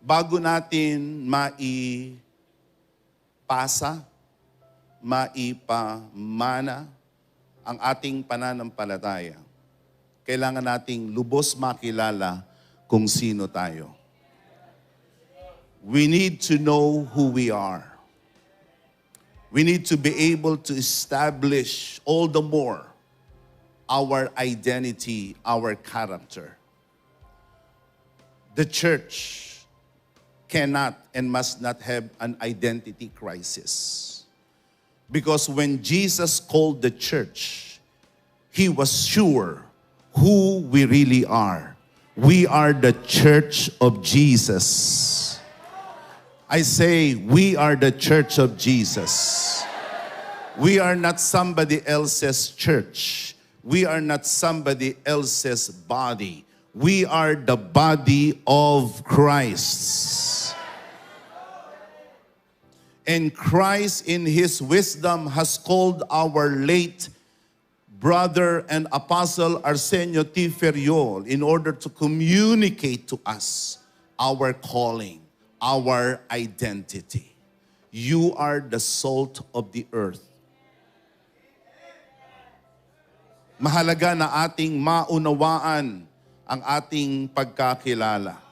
bago natin maipasa, maipamana ang ating pananampalataya, kailangan nating lubos makilala kung sino tayo. We need to know who we are. We need to be able to establish all the more our identity, our character. The church cannot and must not have an identity crisis. Because when Jesus called the church, He was sure who we really are. We are the church of Jesus. I say, we are the church of Jesus. We are not somebody else's church. We are not somebody else's body. We are the body of Christ. And Christ in His wisdom has called our late brother and apostle Arsenio T. Ferriol in order to communicate to us our calling, our identity. You are the salt of the earth. Mahalaga na ating maunawaan ang ating pagkakilala.